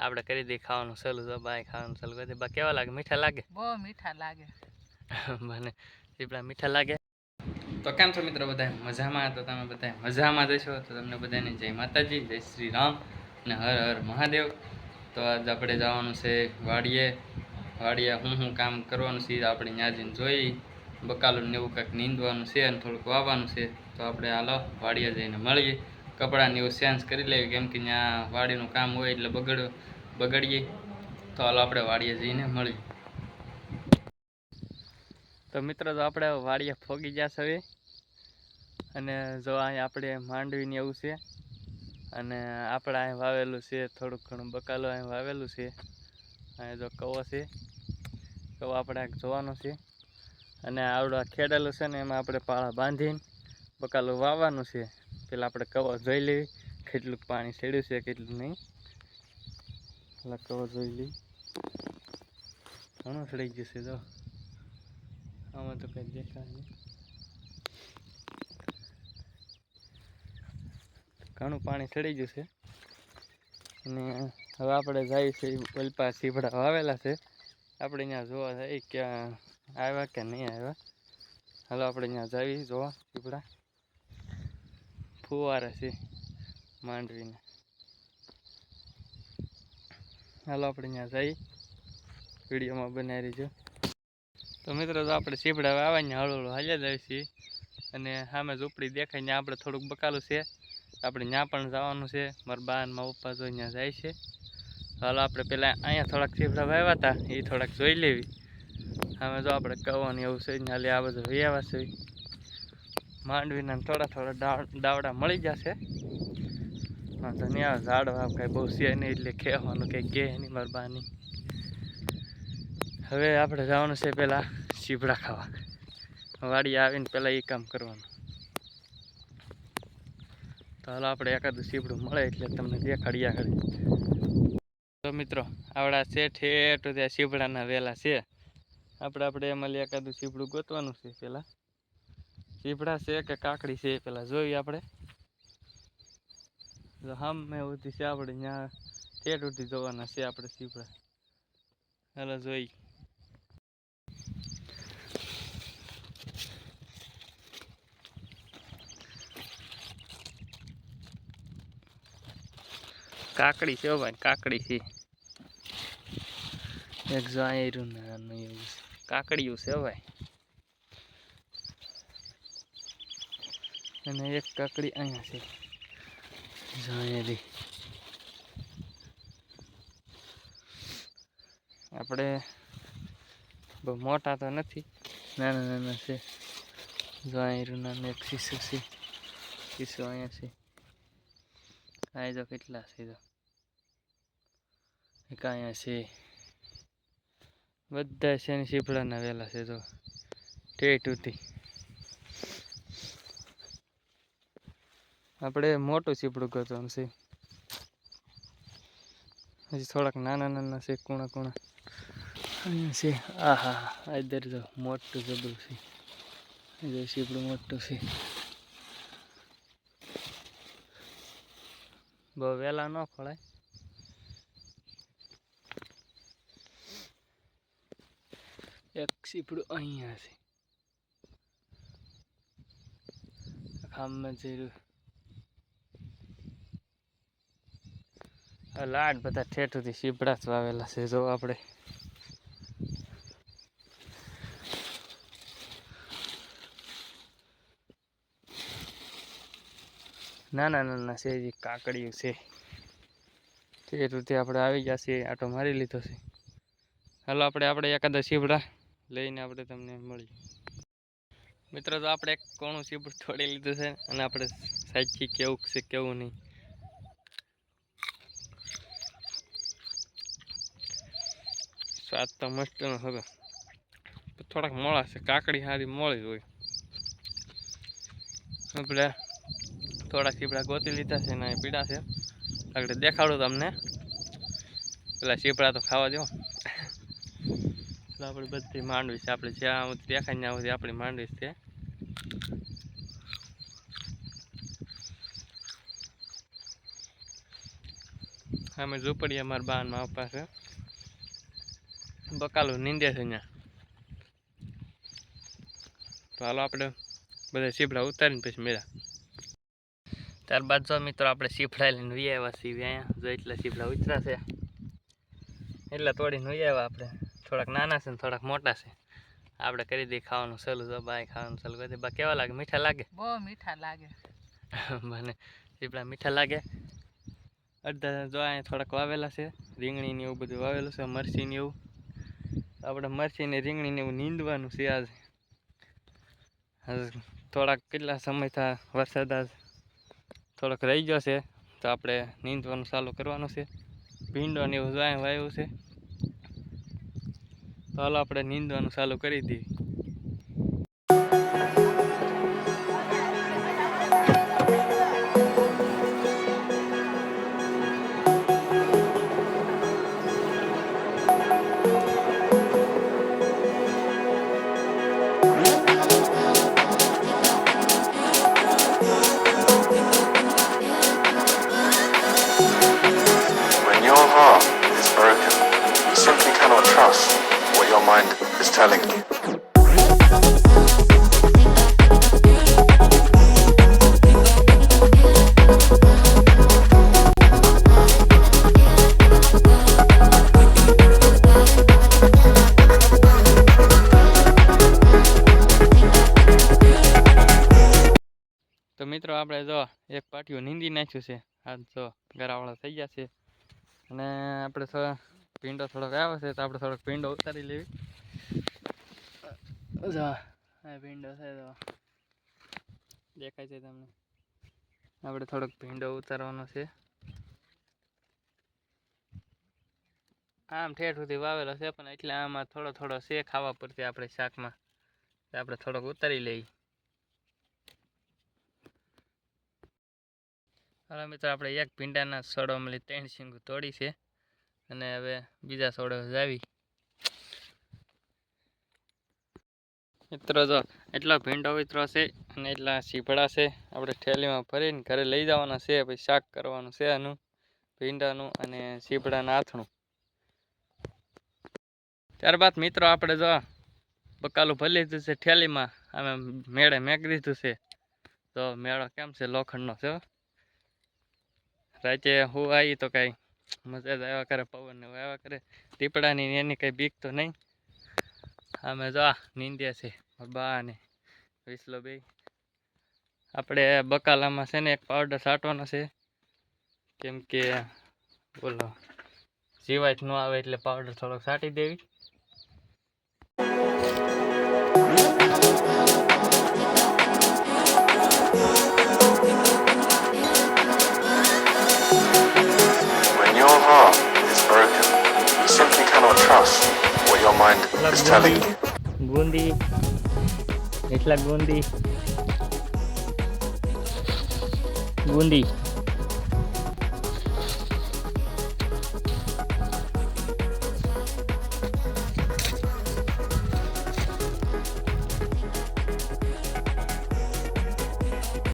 આપણે કરી દઈએ ખાવાનું ચાલુ. તો બાય ખાવાનું ચાલુ કરી દે. બા કેવા લાગે? મીઠા લાગે? બહુ મીઠા લાગે. મને સીપડા મીઠા લાગે. તો કેમ છો મિત્રો? બધા મજામાં? તો તમે બધા મજામાં જશો તો તમને બધાને જય માતાજી, જય શ્રી રામ અને હર હર મહાદેવ. તો આજ આપણે જવાનું છે વાડીએ હું કામ કરવાનું છે આપણે ત્યાં જઈને જોઈ. બકાલું ને એવું કાંઈક નીંદવાનું છે અને થોડુંક વાવવાનું છે. તો આપણે હાલો વાડીએ જઈને મળીએ. કપડાને એવું ચેન્જ કરી લેવી, કેમ કે ત્યાં વાડીનું કામ હોય એટલે બગડીએ. તો હાલો આપણે વાડીએ જઈને મળીએ. તો મિત્રો તો આપણે વાડીએ ફોગી ગયા છે હવે. અને જો અહીં આપણે માંડવીને એવું છે અને આપણે અહીં વાવેલું છે થોડુંક ઘણું બકાલું અહીં વાવેલું છે. અહીં જો કવો છે, કવો આપણે જોવાનો છે. અને આવડું ખેડેલું છે ને એમાં આપણે પાળા બાંધીને બકાલું વાવવાનું છે. પેલા આપણે કવો જોઈ લેવી કેટલું પાણી ચડ્યું છે કેટલું નહીં. પેલા કવો જોઈ લઈ. ઘણું ચડી ગયું છે. જો આમાં તો કંઈ દેખાય નહીં. ઘણું પાણી ચડી ગયું છે. અને હવે આપણે જઈએ છીએ ઓલપા સીભડા વાવેલા છે. આપણે ત્યાં જોવા જઈએ ક્યાં આવ્યા કે નહીં આવ્યા. હાલો આપણે ત્યાં જઈએ જોવા. સીભડા ફુવારા છે માંડવીને. હાલો આપણે ત્યાં જઈએ, વિડીયોમાં બનાવી રહીજો. તો મિત્રો તો આપણે સીભડા વાવવાને હળવું હાલ્યા જાય છીએ. અને સામે ઝૂંપડી દેખાય ત્યાં આપણે થોડુંક બકાલું છે. આપણે ત્યાં પણ જવાનું છે. મારા બા અને મારા પપ્પા તો ત્યાં જાય છે. હાલો આપણે પેલા અહીંયા થોડાક સીભડા વાવ્યા હતા એ થોડાક જોઈ લેવી. સામે જો આપણે કવાની એવું છે હાલે આ બધું વ્યાવા છે. માંડવીના થોડા ડાવડા મળી જશે. વાંધો નહીં આવે. ઝાડવા કાંઈ બહુ છે નહીં એટલે ખેવાનું કંઈ કહે નહીં મારા બાની. હવે આપણે જવાનું છે પેલા સીભડા ખાવા. વાડીએ આવીને પેલા એ કામ કરવાનું. તો હાલો આપણે એકાદું સીભડું મળે એટલે તમને દેખાડીએ આગળ. તો મિત્રો આવડા છે ઠેઠ ત્યાં સીભડાના વેલા છે. આપણે એમાં એકાદું સીભડું ગોતવાનું છે. પેલા સીભડા છે કે કાકડી છે પેલા જોઈએ આપણે. તો સામે ઉધી છે આપણે ત્યાં ઠેઠ ઉધી જોવાના છે આપણે સીભડા. હાલો જોઈ. કાકડી છે ભાઈ, કાકડી છે એક. જો આયરું નાનું એવું કાકડીયું છે ભાઈ. અને એક કાકડી અહીંયા છે. જો અહીંયાથી આપણે બહુ મોટા તો નથી, નાના નાના છે. જો આયરું નાનું એક શીશું છે. શીશું અહીંયા છે. અહીં જો કેટલા છે. જો એક અહીંયા છે. બધા છે ને સીભડાના વેલા છે. જો ઠેઠ ઉધી આપણે મોટું સીભડું ગોતવાનું છે. હજી થોડાક નાના નાના છે કૂણા કૂણા અહીંયા છે. આહા ઇધર જો મોટું જબરું છે. જો સીભડું મોટું છે. બહુ વહેલા ન ખોળાય. એક સીપડું અહીંયા છે. ખામમાં જઈ લાડ બધા ઠેઠુંથી સીપડા જ વાવેલા છે. જો આપણે નાના નાના છે. જે કાકડીઓ છે ઠેઠુંથી આપણે આવી ગયા છીએ. આટો મારી લીધો છે. હાલો આપણે એકાદા સીપડા લઈને આપણે તમને મળીએ. મિત્રો તો આપણે એક કોણું સીપડું તોડી લીધું છે અને આપણે સાચી કેવું છે કેવું નહીં. સ્વાદ તો મસ્ત નો હતો. થોડાક મોળા છે. કાકડી સારી મોળી હોય. આપણે થોડા સીપડા ગોતી લીધા છે ને પીડા છે. આગળ દેખાડું તમને. પેલા સીપડા તો ખાવા દો. આપણે બધી માંડવી છે. આપણે જ્યાં દેખાય ત્યાં સુધી આપણી માંડવી છે. અમે ઝૂંપડી અમારા બાનમાં આપવા છે બકાલું નીંદે છે અહીંયા. તો હાલો આપણે બધા સીપડા ઉતારીને પછી મેળા. ત્યારબાદ જો મિત્રો આપણે સીફડા લઈને વી આવ્યા છીએ અહીંયા. જો એટલા સીફડા ઉતરા છે એટલા તોડીને વી આવ્યા આપણે. થોડાક નાના છે ને થોડાક મોટા છે. આપણે કરી દઈએ ખાવાનું ચાલુ. જો બાય ખાવાનું ચાલુ કરી દે. બા કેવા લાગે? મીઠા લાગે? બહુ મીઠા લાગે. મને સીપડા મીઠા લાગે. અડધા જો અહીંયા થોડાક વાવેલા છે. રીંગણી ને એવું બધું વાવેલું છે. મરચી ને એવું. આપણે મરચી ને રીંગણી ને એવું નીંદવાનું છે આજ. થોડાક કેટલા સમય થાય વરસાદ આજ થોડોક રહી ગયો છે તો આપણે નીંદવાનું ચાલુ કરવાનું છે. ભીંડો ને એવું જાય વાવ્યું છે તો હાલો આપણે નીંદવાનું ચાલુ કરી દઈએ. Your heart is broken. You simply cannot trust what your mind is telling you. તો મિત્રો આપણે જો એક પાટિયું નીંદી નાખ્યું છે. હાથ જો ગરાવાળા થઈ ગયા છે. અને આપણે ભીંડો થોડોક આવે છે તો આપણે થોડોક ભીંડો ઉતારી લેવી. ભીંડો છે તો દેખાય છે તમને. આપણે થોડોક ભીંડો ઉતારવાનો છે. આમ ઠેઠ સુધી વાવેલો છે પણ એટલે આમાં થોડો થોડો છે ખાવા પડશે આપણે શાકમાં. આપણે થોડોક ઉતારી લઈએ. હવે મિત્રો આપણે એક ભીંડાના છોડો મળી 3 શીંગું તોડી છે અને હવે બીજા છોડો જાવી. મિત્રો જો એટલો ભીંડો ઉતરો છે અને એટલા સીભડા છે. આપણે થેલીમાં ભરીને ઘરે લઈ જવાના છે. પછી શાક કરવાનું છે આનું ભીંડાનું અને સીભડાના આથણું. ત્યારબાદ મિત્રો આપણે જો બકાલું ભરી લીધું છે થેલીમાં. અમે મેળે મેકી દીધું છે. તો મેળો કેમ છે? લોખંડનો છે. રાતે હું આવી તો કાંઈ મજા જ આવ્યા કરે. પવન ને આવ્યા કરે. દીપડાની એની કંઈ બીક તો નહીં. અમે જો નીંદે છે બા ને વિસલો બે. આપણે બકાલામાં છે ને એક પાવડર છાંટવાનો છે કેમ કે બોલો જીવાત ન આવે એટલે પાવડર થોડોક છાંટી દેવી. Your heart is broken. You simply cannot trust what your mind is telling you. ગુંદી એટલા ગુંદી